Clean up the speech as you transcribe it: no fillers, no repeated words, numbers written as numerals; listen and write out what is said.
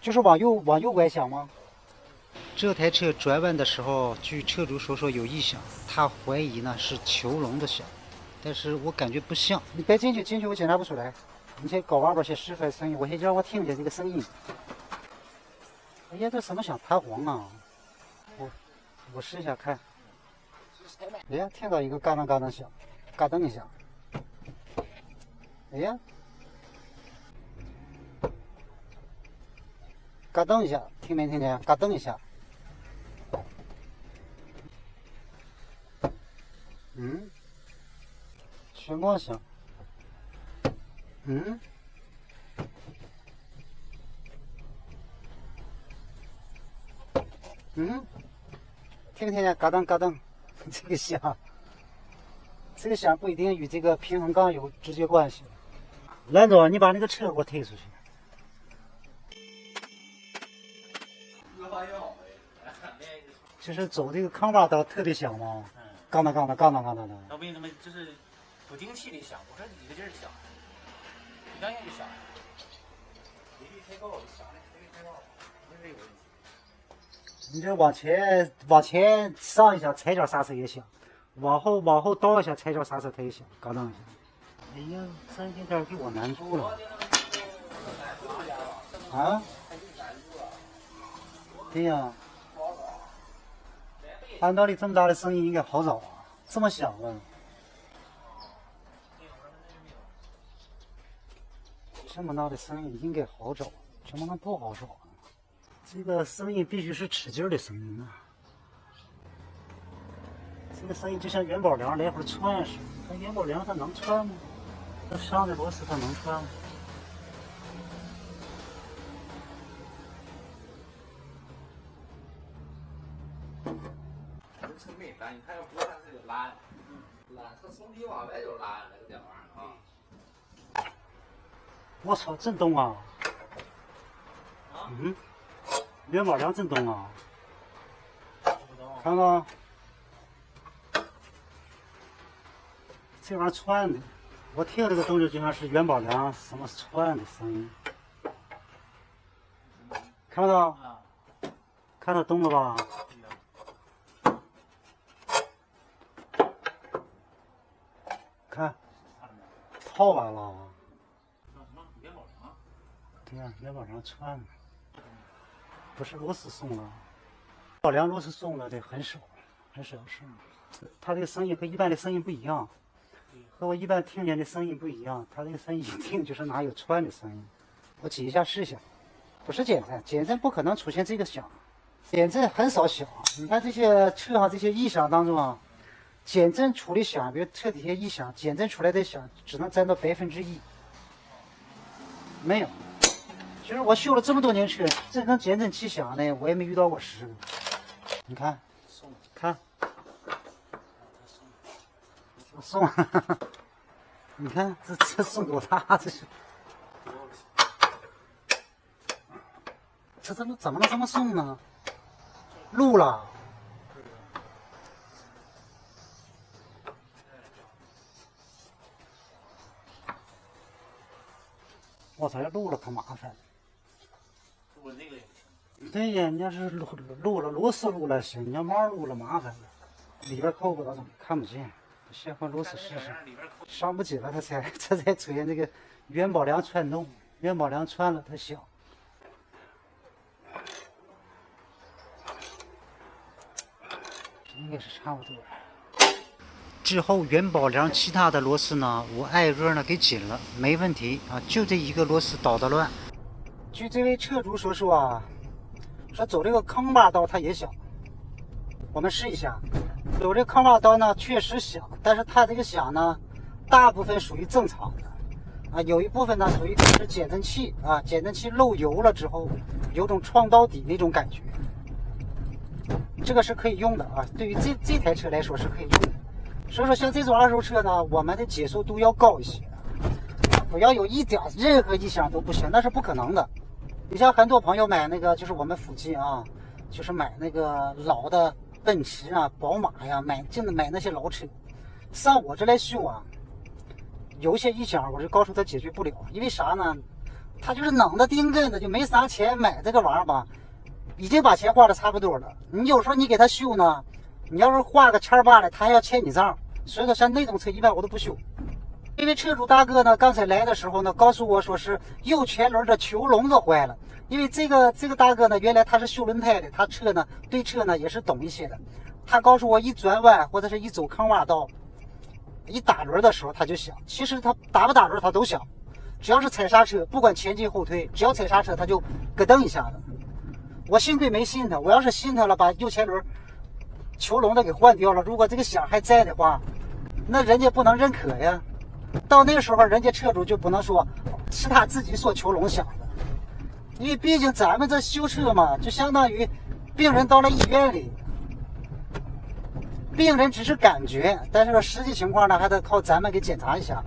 就是往右拐响吗？这台车转弯的时候，据车主说有异响，他怀疑呢是球笼的响，但是我感觉不像。你别进去我检查不出来。你先搞外边先试出来声音，我先让我听一下这个声音。哎呀，这什么响？弹簧啊！我试一下看。哎呀，听到一个嘎当嘎当响，嘎噔一下。哎呀，嘎噔一下，听没听见？嘎噔一下。旋光响。听没听见？嘎噔嘎噔，这个响不一定与这个平衡杠有直接关系。兰总，你把那个车给我推出去。就是走这个康巴道特别响吗？杠当杠当杠当杠当的。那为什么就是不定期的响？我说你一个劲儿响，一两下就响。频率太高，响的频率太高，没这个问题。你这往前上一下，踩脚刹车也响；往后倒一下，踩脚刹车它也响，嘎当一下。哎呀，这有点给我难住了。啊？对呀。按道理这么大的声音应该好找啊，这么响了。这么大的声音应该好找，怎么能不好找呢？这个声音必须是使劲的声音啊！这个声音就像元宝梁来回窜似的，那元宝梁它能窜吗？那上的螺丝它能窜吗？成没烂，你看要不烂它就烂，它从里往外就烂那个点玩意儿啊！我操，震动啊！元宝梁震动啊！看看，这玩意儿窜的，我听这个动静就像是元宝梁什么窜的声音。看到？看到动了吧？看，套完了。对呀，元宝梁窜了，不是螺丝松了，元宝梁螺丝松了的很少是。它这个声音和一般的声音不一样，和我一般听见的声音不一样。它这个声音一听就是哪有窜的声音。我挤一下试一下，不是减震不可能出现这个响，减震很少响。你看这些车上这些异响当中啊。减震出的响，比如车底下异响，减震出来的响只能占到1%，没有。其实我修了这么多年车，真正减震器响的我也没遇到过10个。你看，看，送，你看这送多大？这是，这怎么能这么送呢？录了。我操，要录了可麻烦了。录那个也不行。对呀，你要是录了螺丝录了行，你要毛录了麻烦了。里边扣不到，看不见。先换螺丝试试。上不紧了，它才出现这个元宝梁窜动，元宝梁窜了它响。应该是差不多。之后元宝梁其他的螺丝呢，我挨个呢给紧了，没问题啊，就这一个螺丝捣的乱。据这位车主说啊，说走这个康巴道它也响，我们试一下。走这康巴道呢确实响，但是它这个响呢，大部分属于正常的啊，有一部分呢属于是减震器啊，减震器漏油了之后，有种撞到底那种感觉。这个是可以用的啊，对于这台车来说是可以用的。所以说，像这种二手车呢，我们的接受度要高一些，不要有一点任何异响都不行，那是不可能的。你像很多朋友买那个，就是我们附近啊，就是买那个老的奔驰啊、宝马呀，买那些老车，上我这来修啊，有些异响我就告诉他解决不了，因为啥呢？他就是冷的钉根的，就没啥钱买这个玩意儿吧，已经把钱花的差不多了。你有时候你给他修呢，你要是花个1,800的，他还要欠你账。所以说像那种车一般我都不修。因为车主大哥呢，刚才来的时候呢，告诉我说是右前轮的球笼子坏了。因为这个大哥呢，原来他是修轮胎的，他车呢对车呢也是懂一些的。他告诉我一转弯或者是一走坑洼道，一打轮的时候他就响。其实他打不打轮他都响，只要是踩刹车，不管前进后退，只要踩刹车他就咯噔一下子。我幸亏没信他，我要是信他了，把右前轮球笼子给换掉了，如果这个响还在的话，那人家不能认可呀。到那个时候，人家车主就不能说是他自己说球笼响的，因为毕竟咱们这修车嘛，就相当于病人到了医院里，病人只是感觉，但是说实际情况呢，还得靠咱们给检查一下。